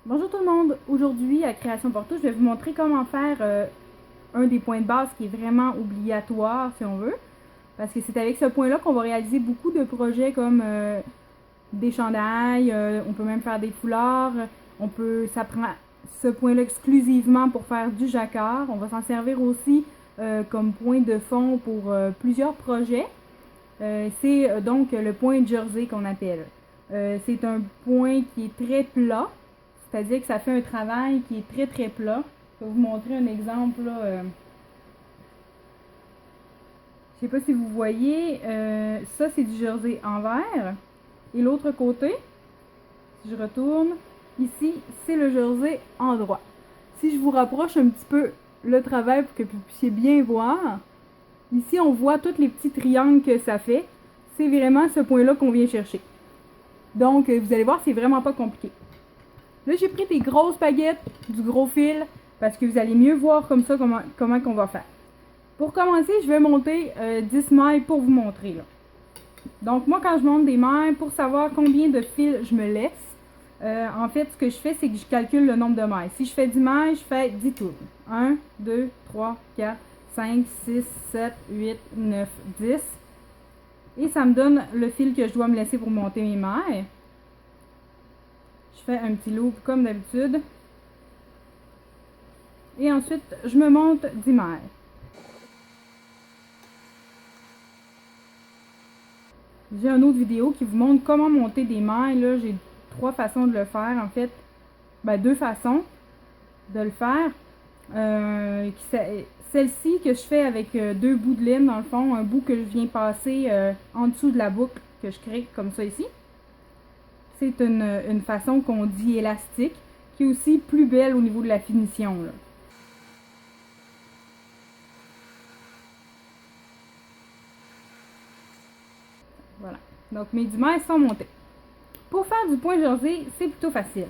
Bonjour tout le monde, aujourd'hui à Création Porto, je vais vous montrer comment faire un des points de base qui est vraiment obligatoire si on veut. Parce que c'est avec ce point-là qu'on va réaliser beaucoup de projets comme des chandails, on peut même faire des foulards, ça prend ce point-là exclusivement pour faire du jacquard. On va s'en servir aussi comme point de fond pour plusieurs projets. C'est donc le point jersey qu'on appelle. C'est un point qui est très plat. C'est-à-dire que ça fait un travail qui est très plat. Je vais vous montrer un exemple là. Je ne sais pas si vous voyez, ça c'est du jersey envers. Et l'autre côté, si je retourne, ici c'est le jersey endroit. Si je vous rapproche un petit peu le travail pour que vous puissiez bien voir, ici on voit tous les petits triangles que ça fait. C'est vraiment ce point-là qu'on vient chercher. Donc vous allez voir, c'est vraiment pas compliqué. Là, j'ai pris des grosses baguettes, du gros fil, parce que vous allez mieux voir comme ça comment qu'on va faire. Pour commencer, je vais monter 10 mailles pour vous montrer. Là. Donc, moi, quand je monte des mailles, pour savoir combien de fils je me laisse, en fait, ce que je fais, c'est que je calcule le nombre de mailles. Si je fais 10 mailles, je fais 10 tours. 1, 2, 3, 4, 5, 6, 7, 8, 9, 10. Et ça me donne le fil que je dois me laisser pour monter mes mailles. Je fais un petit loop comme d'habitude. Et ensuite, je me monte 10 mailles. J'ai une autre vidéo qui vous montre comment monter des mailles. Là, j'ai 3 façons de le faire. En fait, 2 façons de le faire. Celle-ci que je fais avec 2 bouts de laine, dans le fond, un bout que je viens passer en dessous de la boucle que je crée comme ça ici. C'est une façon qu'on dit élastique, qui est aussi plus belle au niveau de la finition. Là. Voilà. Donc mes 10 mailles sont montées. Pour faire du point jersey, c'est plutôt facile.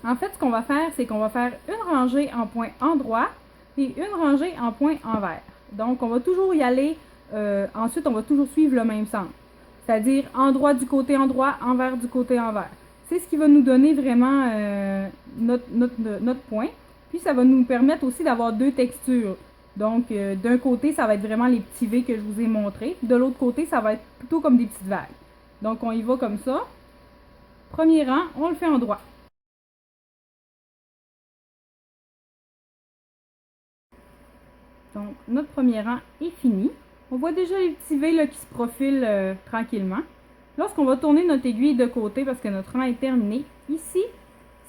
En fait, ce qu'on va faire, c'est qu'on va faire une rangée en point endroit et une rangée en point envers. Donc, on va toujours y aller. Ensuite, on va toujours suivre le même sens. C'est-à-dire endroit du côté endroit, envers du côté envers. C'est ce qui va nous donner vraiment notre point. Puis, ça va nous permettre aussi d'avoir 2 textures. Donc, d'un côté, ça va être vraiment les petits V que je vous ai montrés. De l'autre côté, ça va être plutôt comme des petites vagues. Donc, on y va comme ça. Premier rang, on le fait en droit. Donc, notre premier rang est fini. On voit déjà les petits V là, qui se profilent tranquillement. Lorsqu'on va tourner notre aiguille de côté parce que notre rang est terminé, ici,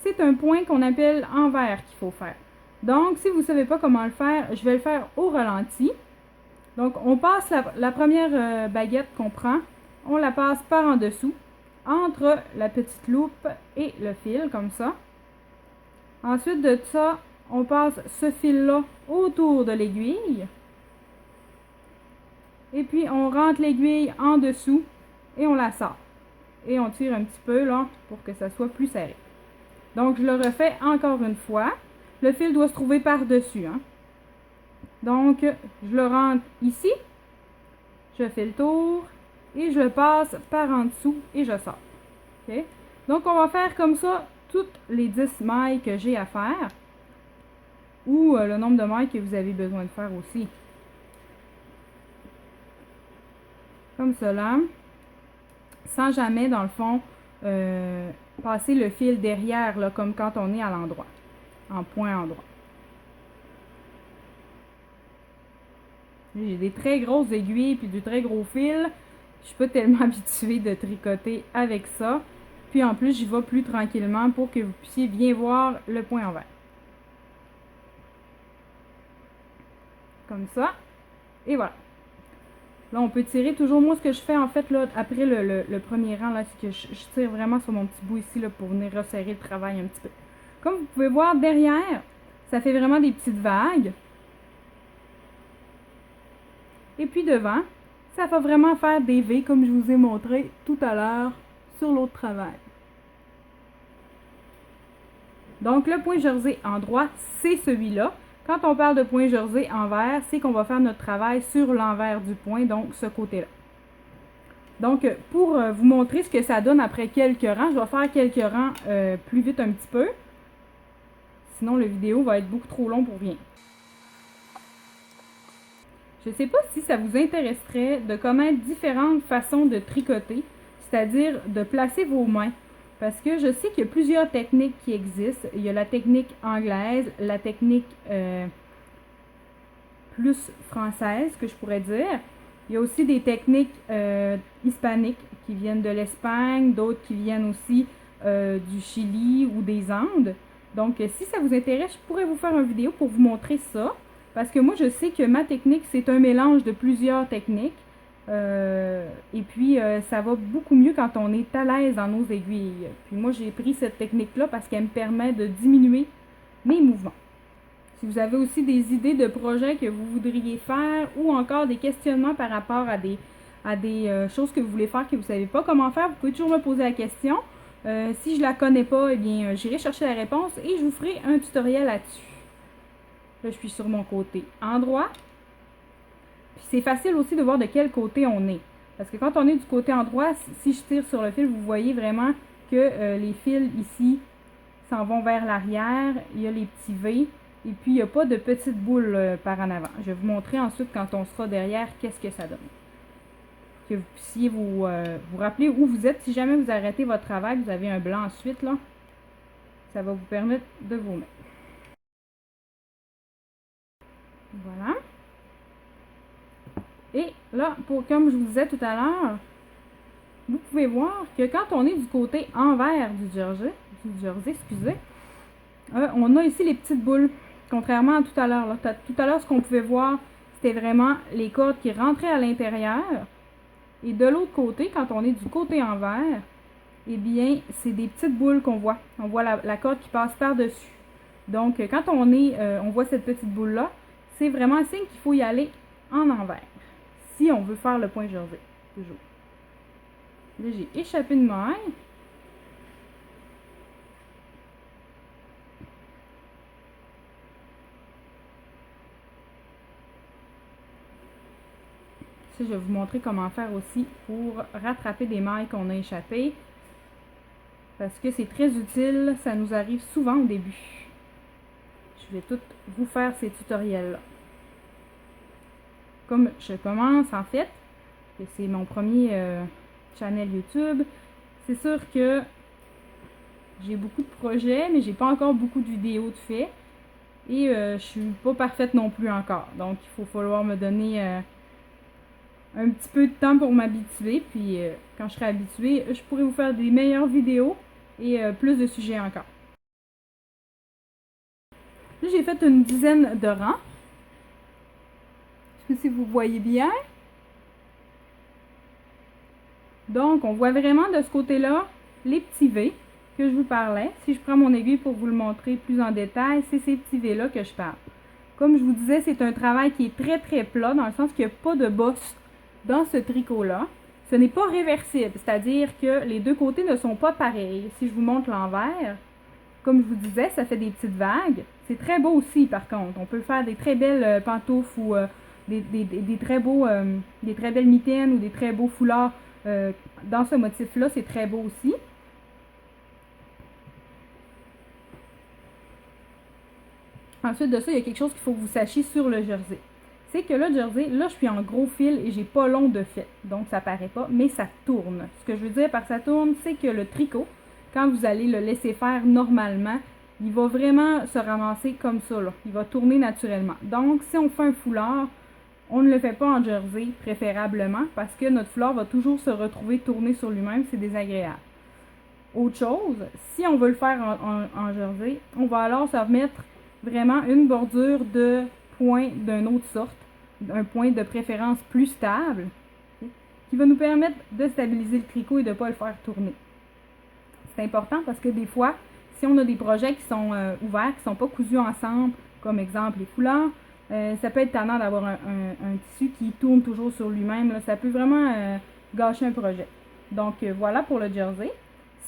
c'est un point qu'on appelle envers qu'il faut faire. Donc, si vous ne savez pas comment le faire, je vais le faire au ralenti. Donc, on passe la première baguette qu'on prend, on la passe par en dessous, entre la petite loupe et le fil, comme ça. Ensuite de ça, on passe ce fil-là autour de l'aiguille. Et puis, on rentre l'aiguille en dessous et on la sort. Et on tire un petit peu là pour que ça soit plus serré. Donc, je le refais encore une fois. Le fil doit se trouver par-dessus. Hein. Donc, je le rentre ici. Je fais le tour et je passe par en dessous et je sors. Okay? Donc, on va faire comme ça toutes les 10 mailles que j'ai à faire. Ou le nombre de mailles que vous avez besoin de faire aussi. Comme cela. Sans jamais, dans le fond, passer le fil derrière, là, comme quand on est à l'endroit. En point endroit. J'ai des très grosses aiguilles puis du très gros fil. Je suis pas tellement habituée de tricoter avec ça. Puis en plus, j'y vais plus tranquillement pour que vous puissiez bien voir le point envers. Comme ça. Et voilà. Là, on peut tirer toujours. Moi, ce que je fais, en fait, là, après le premier rang, là, c'est que je tire vraiment sur mon petit bout ici, là, pour venir resserrer le travail un petit peu. Comme vous pouvez voir, derrière, ça fait vraiment des petites vagues. Et puis devant, ça va vraiment faire des V, comme je vous ai montré tout à l'heure sur l'autre travail. Donc, le point jersey endroit, c'est celui-là. Quand on parle de point jersey envers, c'est qu'on va faire notre travail sur l'envers du point, donc ce côté-là. Donc, pour vous montrer ce que ça donne après quelques rangs, je vais faire quelques rangs plus vite un petit peu. Sinon, la vidéo va être beaucoup trop long pour rien. Je ne sais pas si ça vous intéresserait de connaître différentes façons de tricoter, c'est-à-dire de placer vos mains. Parce que je sais qu'il y a plusieurs techniques qui existent. Il y a la technique anglaise, la technique plus française, que je pourrais dire. Il y a aussi des techniques hispaniques qui viennent de l'Espagne, d'autres qui viennent aussi du Chili ou des Andes. Donc, si ça vous intéresse, je pourrais vous faire une vidéo pour vous montrer ça. Parce que moi, je sais que ma technique, c'est un mélange de plusieurs techniques. Et puis, ça va beaucoup mieux quand on est à l'aise dans nos aiguilles. Puis moi, j'ai pris cette technique-là parce qu'elle me permet de diminuer mes mouvements. Si vous avez aussi des idées de projets que vous voudriez faire ou encore des questionnements par rapport à des choses que vous voulez faire que vous ne savez pas comment faire, vous pouvez toujours me poser la question. Si je ne la connais pas, eh bien, j'irai chercher la réponse et je vous ferai un tutoriel là-dessus. Là, je suis sur mon côté endroit. Puis c'est facile aussi de voir de quel côté on est. Parce que quand on est du côté endroit, si je tire sur le fil, vous voyez vraiment que les fils ici s'en vont vers l'arrière. Il y a les petits V. Et puis, il n'y a pas de petites boules par en avant. Je vais vous montrer ensuite, quand on sera derrière, qu'est-ce que ça donne. Que vous puissiez vous rappeler où vous êtes. Si jamais vous arrêtez votre travail, vous avez un blanc ensuite, là, ça va vous permettre de vous mettre. Voilà. Et là, comme je vous disais tout à l'heure, vous pouvez voir que quand on est du côté envers du jersey, excusez, on a ici les petites boules. Contrairement à tout à l'heure. Tout à l'heure, ce qu'on pouvait voir, c'était vraiment les cordes qui rentraient à l'intérieur. Et de l'autre côté, quand on est du côté envers, eh bien, c'est des petites boules qu'on voit. On voit la corde qui passe par-dessus. Donc, quand on voit cette petite boule-là, c'est vraiment un signe qu'il faut y aller en envers. Si on veut faire le point jersey, toujours. Là, j'ai échappé une maille. Je vais vous montrer comment faire aussi pour rattraper des mailles qu'on a échappées. Parce que c'est très utile, ça nous arrive souvent au début. Je vais tout vous faire ces tutoriels-là. Comme je commence en fait, que c'est mon premier channel YouTube, c'est sûr que j'ai beaucoup de projets, mais j'ai pas encore beaucoup de vidéos de fait. Et je suis pas parfaite non plus encore. Donc il faut falloir me donner un petit peu de temps pour m'habituer, puis quand je serai habituée, je pourrai vous faire des meilleures vidéos et plus de sujets encore. Là, j'ai fait une dizaine de rangs. Je sais pas si vous voyez bien. Donc, on voit vraiment de ce côté-là les petits V que je vous parlais. Si je prends mon aiguille pour vous le montrer plus en détail, c'est ces petits V-là que je parle. Comme je vous disais, c'est un travail qui est très très plat, dans le sens qu'il n'y a pas de bosse dans ce tricot-là. Ce n'est pas réversible, c'est-à-dire que les deux côtés ne sont pas pareils. Si je vous montre l'envers, comme je vous disais, ça fait des petites vagues. C'est très beau aussi, par contre. On peut faire des très belles pantoufles ou des très belles mitaines ou des très beaux foulards. Dans ce motif-là, c'est très beau aussi. Ensuite de ça, il y a quelque chose qu'il faut que vous sachiez sur le jersey. C'est que le jersey, là, je suis en gros fil et j'ai pas long de fil. Donc, ça paraît pas, mais ça tourne. Ce que je veux dire par ça tourne, c'est que le tricot, quand vous allez le laisser faire normalement, il va vraiment se ramasser comme ça, là. Il va tourner naturellement. Donc, si on fait un foulard, on ne le fait pas en jersey, préférablement, parce que notre foulard va toujours se retrouver tourné sur lui-même, c'est désagréable. Autre chose, si on veut le faire en jersey, on va alors se remettre vraiment une bordure de point d'une autre sorte, un point de préférence plus stable, qui va nous permettre de stabiliser le tricot et de ne pas le faire tourner. C'est important parce que des fois, si on a des projets qui sont ouverts, qui ne sont pas cousus ensemble, comme exemple les foulards, ça peut être tannant d'avoir un tissu qui tourne toujours sur lui-même. Ça peut vraiment gâcher un projet. Donc voilà pour le jersey.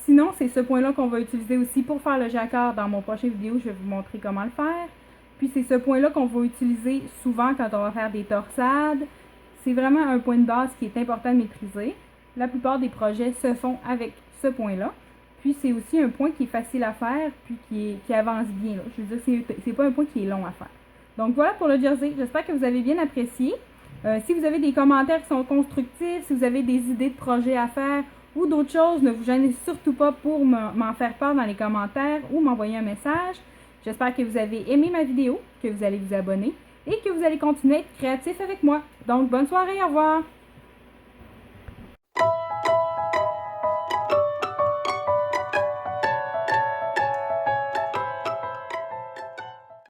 Sinon, c'est ce point-là qu'on va utiliser aussi pour faire le jacquard. Dans mon prochain vidéo, je vais vous montrer comment le faire. Puis c'est ce point-là qu'on va utiliser souvent quand on va faire des torsades. C'est vraiment un point de base qui est important de maîtriser. La plupart des projets se font avec ce point-là. Puis c'est aussi un point qui est facile à faire, puis qui avance bien. Là. Je veux dire, c'est pas un point qui est long à faire. Donc voilà pour le jersey. J'espère que vous avez bien apprécié. Si vous avez des commentaires qui sont constructifs, si vous avez des idées de projets à faire ou d'autres choses, ne vous gênez surtout pas pour m'en faire part dans les commentaires ou m'envoyer un message. J'espère que vous avez aimé ma vidéo, que vous allez vous abonner et que vous allez continuer à être créatif avec moi. Donc bonne soirée, au revoir!